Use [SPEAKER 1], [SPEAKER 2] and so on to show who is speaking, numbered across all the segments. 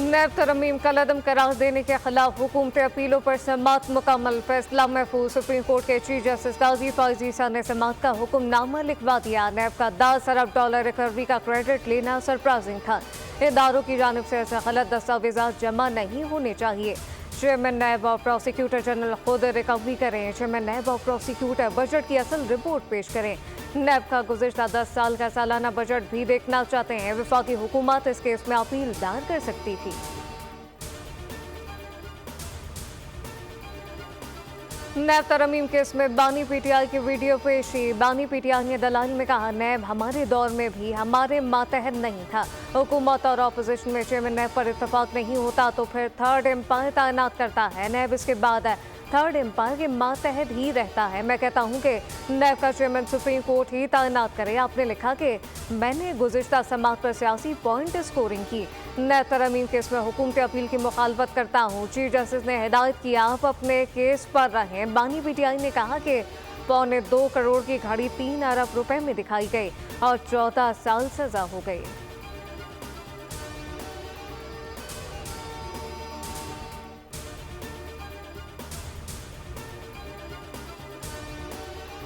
[SPEAKER 1] नैब तरमीम का लदम करार देने के खिलाफ हुकूमती अपीलों पर समाअत मुकम्मल, फैसला महफूज। सुप्रीम कोर्ट के चीफ जस्टिस काजी फौजी सा ने समाअत का हुक्मनामा लिखवा दिया। नैब का $10 अरब रिकवरी का क्रेडिट लेना सरप्राइजिंग था। इदारों की जानिब से ऐसे गलत दस्तावेजात जमा नहीं होने चाहिए। चेयरमैन नैब और प्रोसिक्यूटर जनरल खुद रिकवरी करें। चेयरमैन नैब और प्रोसिक्यूटर बजट की असल रिपोर्ट पेश करें। नैब का गुज़िश्ता 10 साल का सालाना बजट भी देखना चाहते हैं। वफाकी हुकूमत इस केस में अपील दायर कर सकती थी। नैब तरमीम केस में बानी पीटीआई की वीडियो पेशी। बानी पीटीआई ने दलाल में कहा, नैब हमारे दौर में भी हमारे मातहत नहीं था। हुकूमत और अपोजिशन में चेयरमैन नैब पर इत्तफाक नहीं होता तो फिर थर्ड एम्पायर तैनात करता है। नैब इसके बाद थर्ड एम्पायर के मातहत ही रहता है। मैं कहता हूँ कि नैब का चेयरमैन सुप्रीम कोर्ट ही तैनात करे। आपने लिखा कि मैंने गुज़िश्ता समाअत पर सियासी पॉइंट स्कोरिंग की। नैब तरमीम केस में हुकूमती अपील की मुखालफत करता हूँ। चीफ जस्टिस ने हिदायत की, आप अपने केस पर रहें। बानी पीटीआई ने कहा कि 2.25 करोड़ की घड़ी 3 अरब रुपए में दिखाई गई और 14 साल सजा हो गई।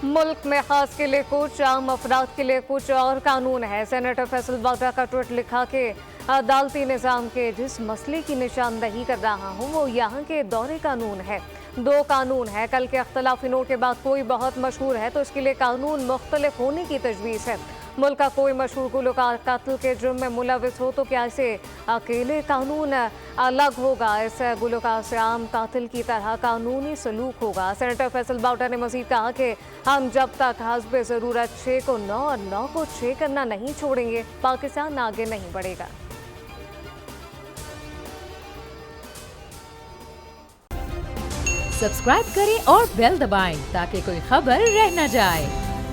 [SPEAKER 1] मुल्क में खास के लिए कुछ, आम अफराद के लिए कुछ और कानून है। सेनेटर फैसल वाड्रा का ट्वीट लिखा कि अदालती निज़ाम के जिस मसले की निशानदही कर रहा हूँ वो यहाँ के दौरे कानून है। 2 कानून है। कल के अख्तलाफी नोट के बाद कोई बहुत मशहूर है तो इसके लिए कानून मुख्तलिफ होने की तजवीज़ है। मुल्क का कोई मशहूर गुलकार कत्ल के जुर्म में मुलविस हो तो क्या इसे अकेले कानून अलग होगा? इस गुलकार से आम कातिल की तरह कानूनी सलूक होगा। सेनेटर फैसल वाड्रा ने मजीद कहा कि हम जब तक हस्ब ज़रूरत 6 को 9 और 9 को 6 करना नहीं छोड़ेंगे, पाकिस्तान आगे नहीं बढ़ेगा।
[SPEAKER 2] सब्सक्राइब करें और बेल दबाएं ताकि कोई खबर रह न जाए।